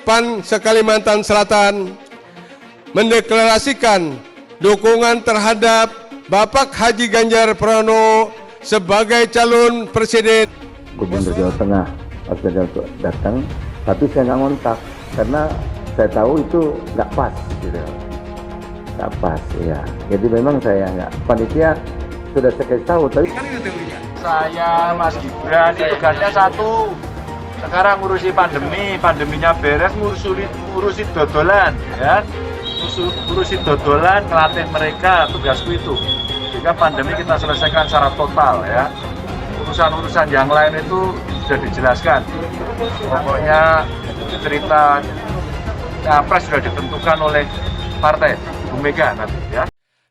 PAN se-Kalimantan Selatan mendeklarasikan dukungan terhadap Bapak Haji Ganjar Pranowo sebagai calon presiden. Gubernur Jawa Tengah akhirnya untuk datang, tapi saya nggak ngontak karena saya tahu itu nggak pas, gitu. Nggak pas, ya. Jadi memang saya nggak, panitia sudah saya kasih tahu, tapi saya Mas Gibran itu tugasnya satu. Sekarang ngurusi pandemi, pandeminya beres, ngurusi dodolan, ya. Ngurusi dodolan, ngelatih mereka, tugasku itu. Jika pandemi kita selesaikan secara total, ya. Urusan-urusan yang lain itu sudah dijelaskan. Pokoknya cerita capres sudah ditentukan oleh partai Bu Mega nanti, ya.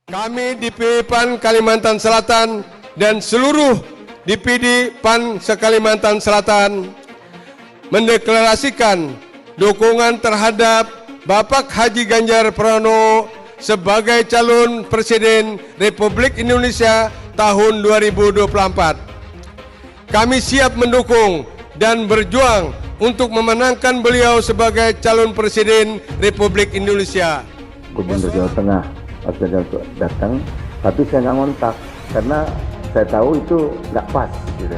Kami DPW PAN Kalimantan Selatan dan seluruh DPD PAN se-Kalimantan Selatan mendeklarasikan dukungan terhadap Bapak Haji Ganjar Pranowo sebagai calon presiden Republik Indonesia tahun 2024. Kami siap mendukung dan berjuang untuk memenangkan beliau sebagai calon presiden Republik Indonesia. Gubernur Jawa Tengah akhirnya untuk datang, tapi saya nggak ngontak karena saya tahu itu nggak pas, gitu.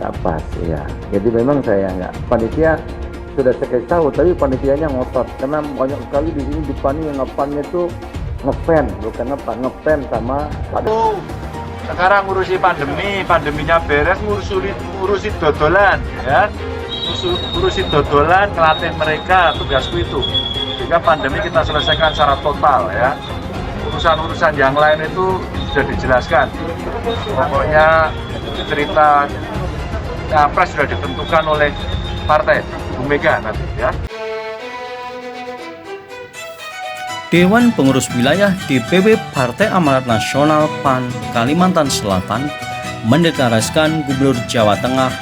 Nggak pas, ya. Jadi memang saya nggak, panitia sudah saya kasih tahu, tapi panitianya ngotot karena banyak sekali di sini di PAN yang ngepannya itu ngefan, bukan ngefan sama Pak. Sekarang ngurusi pandemi, pandeminya beres, ngurusi dodolan, ya. Ngurusi dodolan, ngelatih mereka, tugasku itu. Jika pandemi kita selesaikan secara total, ya. Urusan-urusan yang lain itu sudah dijelaskan. Pokoknya cerita capres sudah ditentukan oleh partai Bu Mega nanti, ya. Dewan Pengurus Wilayah DPW Partai Amanat Nasional PAN Kalimantan Selatan mendeklarasikan Gubernur Jawa Tengah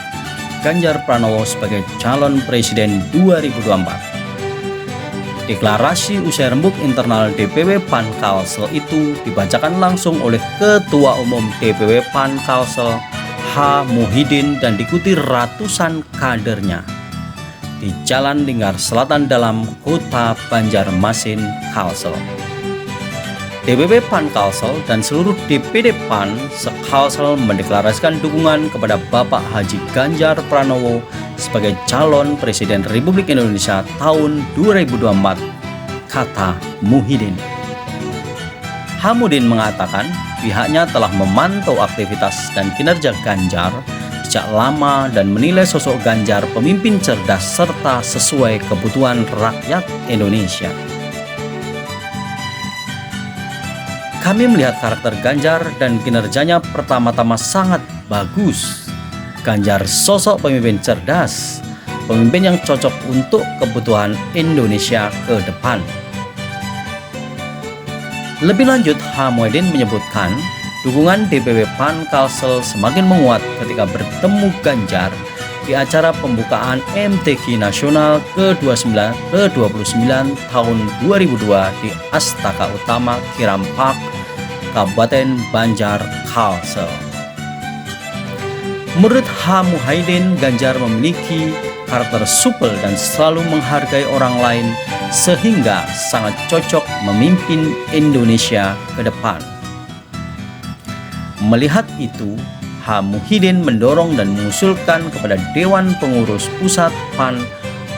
Ganjar Pranowo sebagai calon presiden 2024. Deklarasi usai rembuk internal DPW PAN Kalsel itu dibacakan langsung oleh Ketua Umum DPW PAN Kalsel H. Muhyiddin dan diikuti ratusan kadernya di Jalan Lingkar Selatan dalam Kota Banjarmasin, Kalsel. DPW PAN Kalsel dan seluruh DPD PAN se-Kalsel mendeklarasikan dukungan kepada Bapak Haji Ganjar Pranowo sebagai calon presiden Republik Indonesia tahun 2024, kata Muhyiddin. Muhyiddin mengatakan pihaknya telah memantau aktivitas dan kinerja Ganjar sejak lama dan menilai sosok Ganjar pemimpin cerdas serta sesuai kebutuhan rakyat Indonesia. Kami melihat karakter Ganjar dan kinerjanya pertama-tama sangat bagus. Ganjar sosok pemimpin cerdas, pemimpin yang cocok untuk kebutuhan Indonesia ke depan. Lebih lanjut, Muhyiddin menyebutkan dukungan DPW PAN Kalsel semakin menguat ketika bertemu Ganjar di acara pembukaan MTQ Nasional ke-29 tahun 2002 di Astaka Utama Kiram Park, Kabupaten Banjar, Kalsel. Menurut Muhyiddin, Ganjar memiliki karakter supel dan selalu menghargai orang lain sehingga sangat cocok memimpin Indonesia ke depan. Melihat itu, Muhyiddin mendorong dan mengusulkan kepada Dewan Pengurus Pusat PAN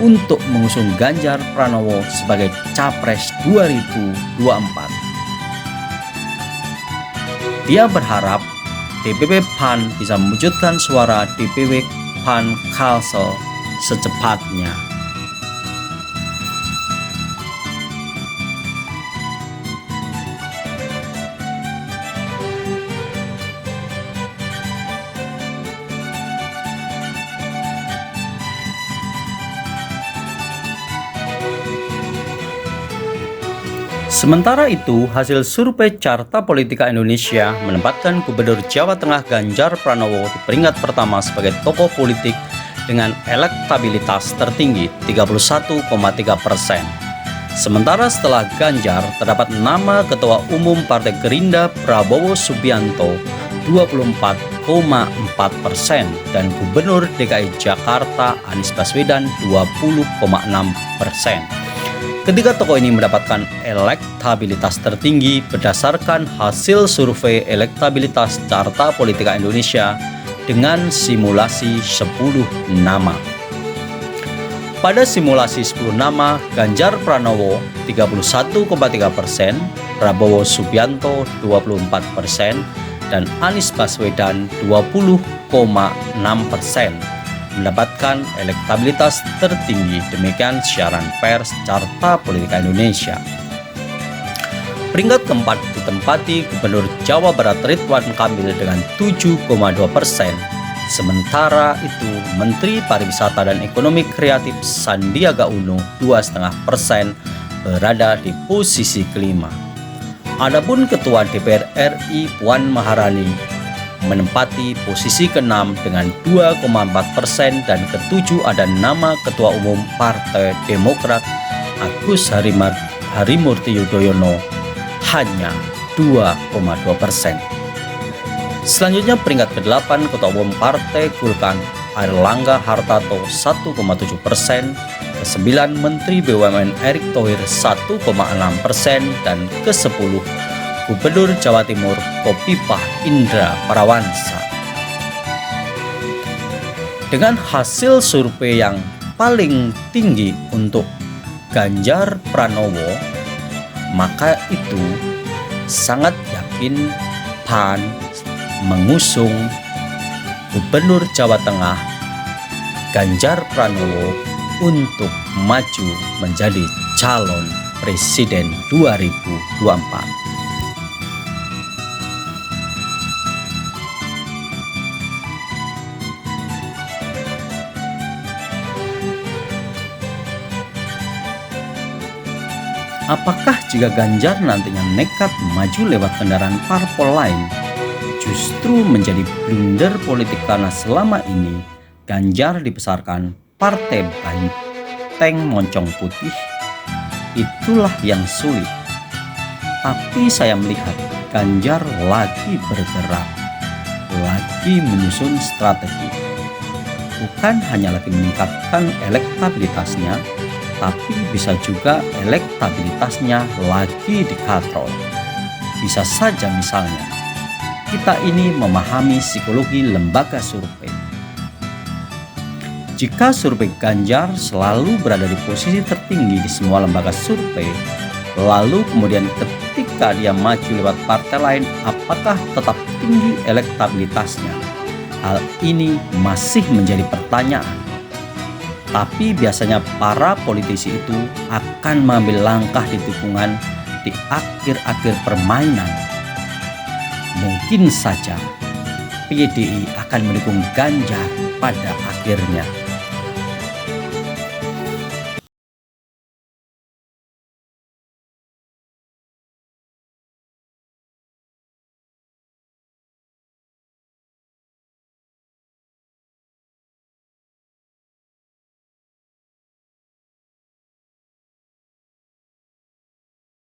untuk mengusung Ganjar Pranowo sebagai Capres 2024. Dia berharap DPW PAN bisa mewujudkan suara DPW PAN Kalsel secepatnya. Sementara itu, hasil survei Carta Politika Indonesia menempatkan Gubernur Jawa Tengah Ganjar Pranowo di peringkat pertama sebagai tokoh politik dengan elektabilitas tertinggi 31,3%. Sementara setelah Ganjar terdapat nama Ketua Umum Partai Gerindra Prabowo Subianto 24,4% dan Gubernur DKI Jakarta Anies Baswedan 20,6%. Ketiga tokoh ini mendapatkan elektabilitas tertinggi berdasarkan hasil survei elektabilitas Carta Politika Indonesia dengan simulasi 10 nama. Pada simulasi 10 nama, Ganjar Pranowo 31,3%, Prabowo Subianto 24%, dan Anies Baswedan 20,6% mendapatkan elektabilitas tertinggi. Demikian siaran pers Carta Politika Indonesia. Peringkat keempat ditempati Gubernur Jawa Barat Ridwan Kamil dengan 7,2%. Sementara itu Menteri Pariwisata dan Ekonomi Kreatif Sandiaga Uno 2,5% berada di posisi kelima. Adapun Ketua DPR RI Puan Maharani menempati posisi ke-6 dengan 2,4% dan ke-7 ada nama Ketua Umum Partai Demokrat Agus Harimurti Yudhoyono hanya 2,2%. Selanjutnya peringkat ke-8 Ketua Umum Partai Golkar Airlangga Hartarto 1,7%, ke-9 Menteri BUMN Erick Thohir 1,6% dan ke-10 Gubernur Jawa Timur Khofifah Indra Parawansa. Dengan hasil survei yang paling tinggi untuk Ganjar Pranowo, maka itu sangat yakin PAN mengusung Gubernur Jawa Tengah Ganjar Pranowo untuk maju menjadi calon presiden 2024. Apakah jika Ganjar nantinya nekat maju lewat kendaraan parpol lain justru menjadi blunder politik karena selama ini Ganjar dibesarkan Partai Banteng Moncong Putih? Itulah yang sulit. Tapi saya melihat Ganjar lagi bergerak, lagi menyusun strategi. Bukan hanya lagi meningkatkan elektabilitasnya, tapi bisa juga elektabilitasnya lagi dikatrol. Bisa saja misalnya, kita ini memahami psikologi lembaga survei. Jika survei Ganjar selalu berada di posisi tertinggi di semua lembaga survei, lalu kemudian ketika dia maju lewat partai lain, apakah tetap tinggi elektabilitasnya? Hal ini masih menjadi pertanyaan. Tapi biasanya para politisi itu akan mengambil langkah di tikungan di akhir-akhir permainan. Mungkin saja PDI akan mendukung Ganjar pada akhirnya.